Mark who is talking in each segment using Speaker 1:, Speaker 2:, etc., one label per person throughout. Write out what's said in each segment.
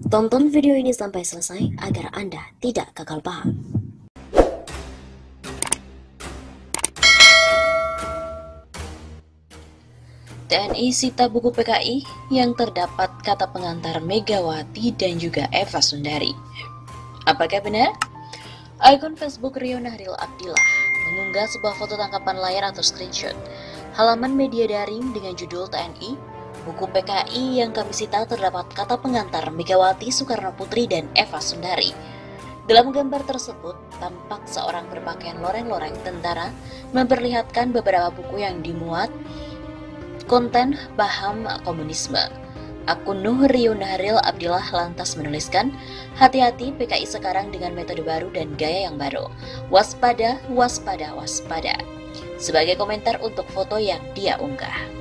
Speaker 1: Tonton video ini sampai selesai agar Anda tidak gagal paham. TNI sita buku PKI yang terdapat kata pengantar Megawati dan juga Eva Sundari. Apakah benar? Akun Facebook Rio Nahril Abdillah mengunggah sebuah foto tangkapan layar atau screenshot halaman media daring dengan judul TNI buku PKI yang kami sita terdapat kata pengantar Megawati Soekarno Putri dan Eva Sundari. Dalam gambar tersebut, tampak seorang berpakaian loreng-loreng tentara memperlihatkan beberapa buku yang dimuat konten paham komunisme. Akun Rio Nahril Abdillah lantas menuliskan, hati-hati PKI sekarang dengan metode baru dan gaya yang baru. Waspada, waspada, waspada. Sebagai komentar untuk foto yang dia unggah.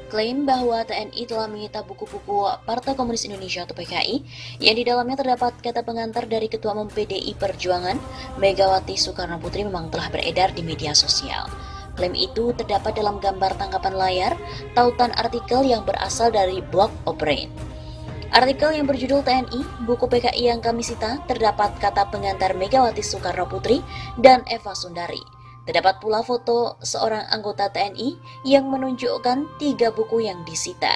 Speaker 1: Klaim bahwa TNI telah menyita buku-buku Partai Komunis Indonesia atau PKI yang di dalamnya terdapat kata pengantar dari Ketua Umum PDI Perjuangan Megawati Soekarno Putri memang telah beredar di media sosial. Klaim itu terdapat dalam gambar tangkapan layar tautan artikel yang berasal dari blog O'Brien. Artikel yang berjudul TNI, buku PKI yang kami sita, terdapat kata pengantar Megawati Soekarno Putri dan Eva Sundari. Terdapat pula foto seorang anggota TNI yang menunjukkan 3 buku yang disita.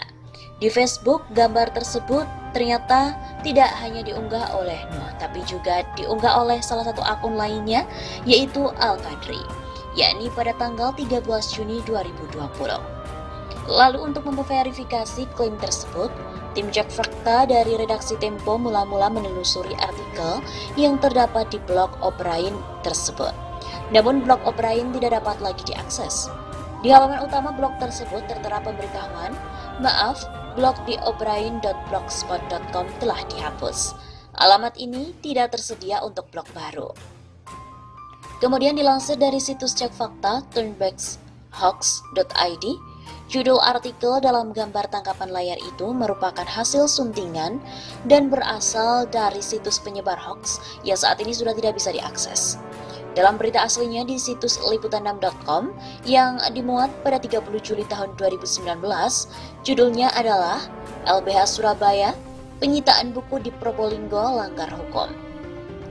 Speaker 1: Di Facebook, gambar tersebut ternyata tidak hanya diunggah oleh Nuh, tapi juga diunggah oleh salah satu akun lainnya, yaitu Al-Qadri, yakni pada tanggal 13 Juni 2020. Lalu untuk memverifikasi klaim tersebut, tim cek fakta dari redaksi Tempo mula-mula menelusuri artikel yang terdapat di blog O'Brien tersebut. Namun blog O'Brien tidak dapat lagi diakses. Di halaman utama blog tersebut tertera pemberitahuan, maaf, blog di o'brien.blogspot.com telah dihapus. Alamat ini tidak tersedia untuk blog baru. Kemudian dilansir dari situs cek fakta turnbackhoax.id, judul artikel dalam gambar tangkapan layar itu merupakan hasil suntingan dan berasal dari situs penyebar hoax yang saat ini sudah tidak bisa diakses. Dalam berita aslinya di situs liputan6.com yang dimuat pada 30 Juli tahun 2019, judulnya adalah LBH Surabaya, penyitaan buku di Probolinggo langgar hukum.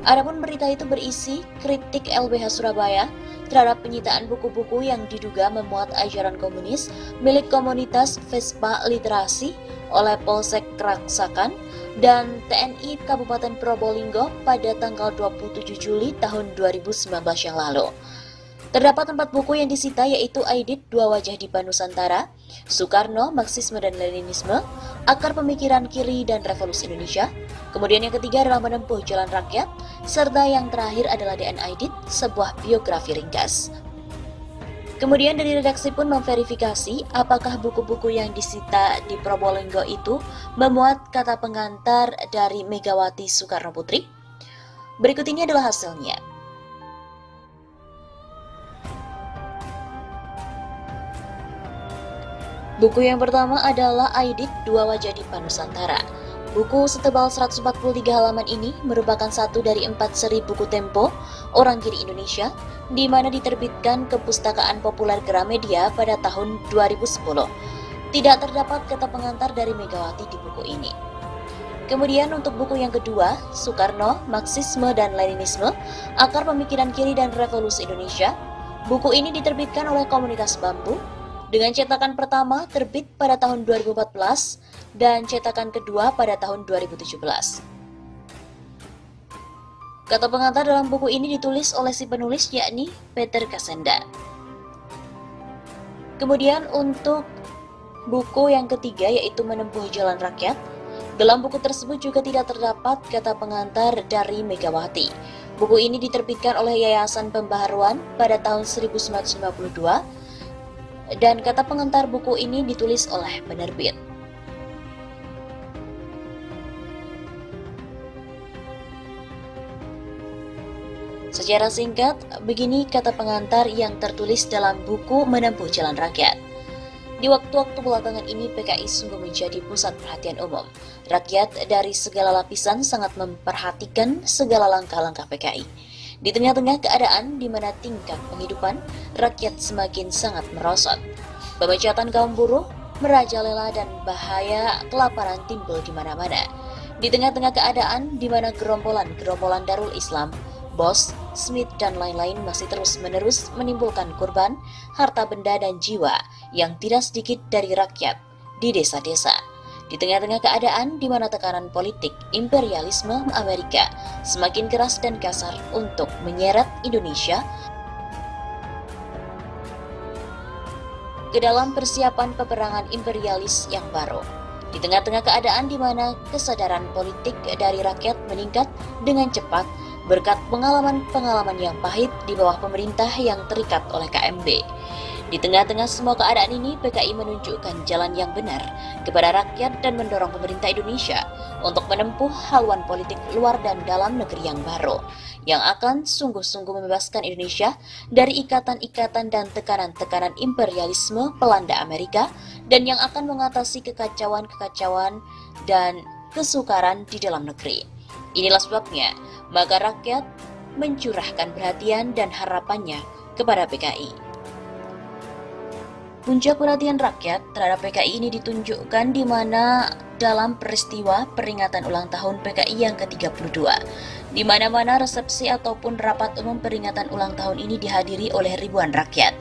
Speaker 1: Adapun berita itu berisi kritik LBH Surabaya terhadap penyitaan buku-buku yang diduga memuat ajaran komunis milik komunitas Vespa Literasi oleh Polsek Keraksakan dan TNI Kabupaten Probolinggo pada tanggal 27 Juli tahun 2019 yang lalu. Terdapat 4 buku yang disita, yaitu Aidit, Dua Wajah di Nusantara, Soekarno, Marxisme dan Leninisme, Akar Pemikiran Kiri dan Revolusi Indonesia. Kemudian yang ketiga adalah Menempuh Jalan Rakyat, serta yang terakhir adalah DN Aidit, sebuah biografi ringkas. Kemudian dari redaksi pun memverifikasi apakah buku-buku yang disita di Probolinggo itu memuat kata pengantar dari Megawati Soekarno Putri. Berikut ini adalah hasilnya. Buku yang pertama adalah Aidit, Dua Wajah di Nusantara. Buku setebal 143 halaman ini merupakan satu dari 4 seri buku Tempo Orang Kiri Indonesia, di mana diterbitkan Kepustakaan Populer Gramedia pada tahun 2010. Tidak terdapat kata pengantar dari Megawati di buku ini. Kemudian untuk buku yang kedua, Soekarno, Marxisme dan Leninisme, Akar Pemikiran Kiri dan Revolusi Indonesia. Buku ini diterbitkan oleh Komunitas Bambu, dengan cetakan pertama terbit pada tahun 2014 dan cetakan kedua pada tahun 2017. Kata pengantar dalam buku ini ditulis oleh si penulis, yakni Peter Kasenda. Kemudian untuk buku yang ketiga, yaitu Menempuh Jalan Rakyat, dalam buku tersebut juga tidak terdapat kata pengantar dari Megawati. Buku ini diterbitkan oleh Yayasan Pembaharuan pada tahun 1952 dan kata pengantar buku ini ditulis oleh penerbit. Secara singkat, begini kata pengantar yang tertulis dalam buku Menempuh Jalan Rakyat. Di waktu-waktu belakangan ini PKI sungguh menjadi pusat perhatian umum. Rakyat dari segala lapisan sangat memperhatikan segala langkah-langkah PKI. Di tengah-tengah keadaan di mana tingkat penghidupan rakyat semakin sangat merosot, pemecatan kaum buruh, merajalela dan bahaya kelaparan timbul di mana-mana. Di tengah-tengah keadaan di mana gerombolan Darul Islam, Bos, Smith, dan lain-lain masih terus-menerus menimbulkan korban, harta benda dan jiwa yang tidak sedikit dari rakyat di desa-desa. Di tengah-tengah keadaan di mana tekanan politik imperialisme Amerika semakin keras dan kasar untuk menyeret Indonesia ke dalam persiapan peperangan imperialis yang baru. Di tengah-tengah keadaan di mana kesadaran politik dari rakyat meningkat dengan cepat berkat pengalaman-pengalaman yang pahit di bawah pemerintah yang terikat oleh KMB. Di tengah-tengah semua keadaan ini, PKI menunjukkan jalan yang benar kepada rakyat dan mendorong pemerintah Indonesia untuk menempuh haluan politik luar dan dalam negeri yang baru, yang akan sungguh-sungguh membebaskan Indonesia dari ikatan-ikatan dan tekanan-tekanan imperialisme Belanda Amerika, dan yang akan mengatasi kekacauan-kekacauan dan kesukaran di dalam negeri. Inilah sebabnya, maka rakyat mencurahkan perhatian dan harapannya kepada PKI. Puncak perhatian rakyat terhadap PKI ini ditunjukkan di mana dalam peristiwa peringatan ulang tahun PKI yang ke-32. Di mana-mana resepsi ataupun rapat umum peringatan ulang tahun ini dihadiri oleh ribuan rakyat.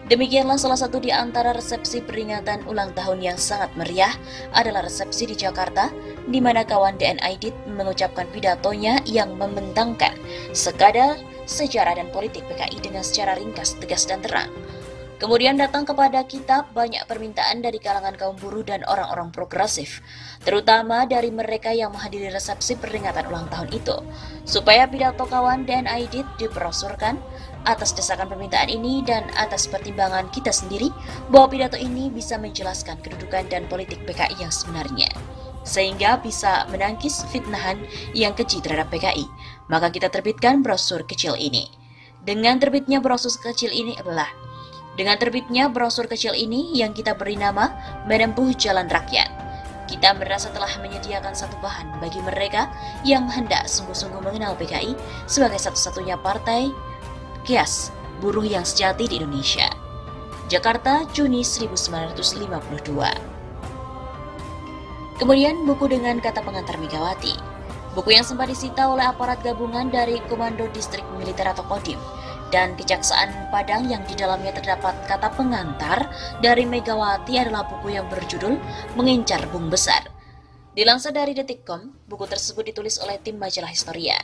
Speaker 1: Demikianlah salah satu di antara resepsi peringatan ulang tahun yang sangat meriah adalah resepsi di Jakarta, di mana kawan DN Aidit mengucapkan pidatonya yang membentangkan sekadar sejarah dan politik PKI dengan secara ringkas, tegas, dan terang. Kemudian datang kepada kita banyak permintaan dari kalangan kaum buruh dan orang-orang progresif, terutama dari mereka yang menghadiri resepsi peringatan ulang tahun itu, supaya pidato kawan DN Aidit diperosorkan. Atas desakan permintaan ini dan atas pertimbangan kita sendiri bahwa pidato ini bisa menjelaskan kedudukan dan politik PKI yang sebenarnya, sehingga bisa menangkis fitnahan yang keji terhadap PKI, maka kita terbitkan brosur kecil ini. Dengan terbitnya brosur kecil ini yang kita beri nama Menempuh Jalan Rakyat, kita merasa telah menyediakan satu bahan bagi mereka yang hendak sungguh-sungguh mengenal PKI sebagai satu-satunya partai kias buruh yang sejati di Indonesia. Jakarta, Juni 1952. Kemudian buku dengan kata pengantar Megawati. Buku yang sempat disita oleh aparat gabungan dari Komando Distrik Militer atau Kodim dan Kejaksaan Padang yang di dalamnya terdapat kata pengantar dari Megawati adalah buku yang berjudul Mengincar Bung Besar. Dilansir dari Detikcom, buku tersebut ditulis oleh tim majalah Historia.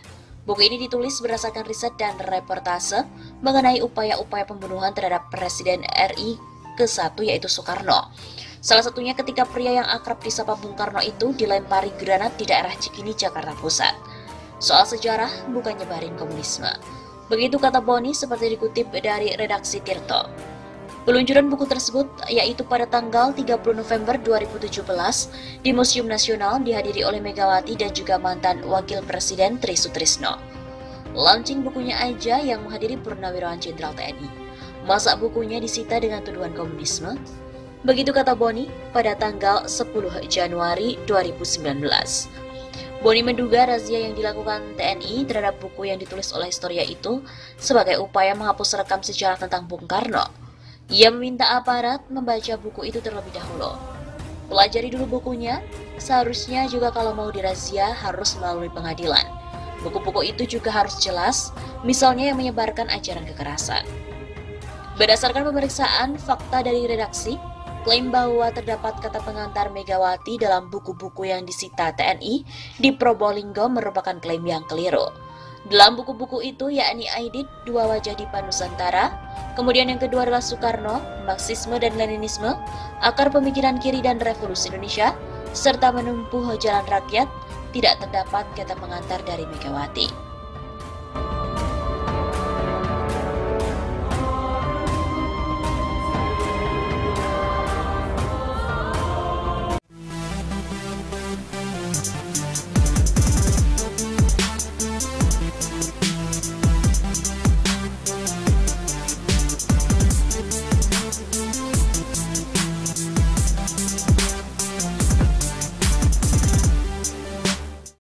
Speaker 1: Buku ini ditulis berdasarkan riset dan reportase mengenai upaya-upaya pembunuhan terhadap Presiden RI ke-1 yaitu Soekarno. Salah satunya ketika pria yang akrab disapa Bung Karno itu dilempari granat di daerah Cikini, Jakarta Pusat. Soal sejarah bukan nyebarin komunisme. Begitu kata Boni seperti dikutip dari redaksi Tirto. Peluncuran buku tersebut yaitu pada tanggal 30 November 2017 di Museum Nasional dihadiri oleh Megawati dan juga mantan Wakil Presiden Tri Sutrisno. Launching bukunya aja yang menghadiri Purnawirawan Jenderal TNI. Masa bukunya disita dengan tuduhan komunisme? Begitu kata Boni pada tanggal 10 Januari 2019. Boni menduga razia yang dilakukan TNI terhadap buku yang ditulis oleh Historia itu sebagai upaya menghapus rekam sejarah tentang Bung Karno. Ia meminta aparat membaca buku itu terlebih dahulu. Pelajari dulu bukunya, seharusnya juga kalau mau dirazia harus melalui pengadilan. Buku-buku itu juga harus jelas, misalnya yang menyebarkan ajaran kekerasan. Berdasarkan pemeriksaan fakta dari redaksi, klaim bahwa terdapat kata pengantar Megawati dalam buku-buku yang disita TNI di Probolinggo merupakan klaim yang keliru. Dalam buku-buku itu yakni Aidit, Dua Wajah Dipa Nusantara, kemudian yang kedua adalah Soekarno, Marxisme dan Leninisme, Akar Pemikiran Kiri dan Revolusi Indonesia, serta Menempuh Jalan Rakyat, tidak terdapat kata pengantar dari Megawati.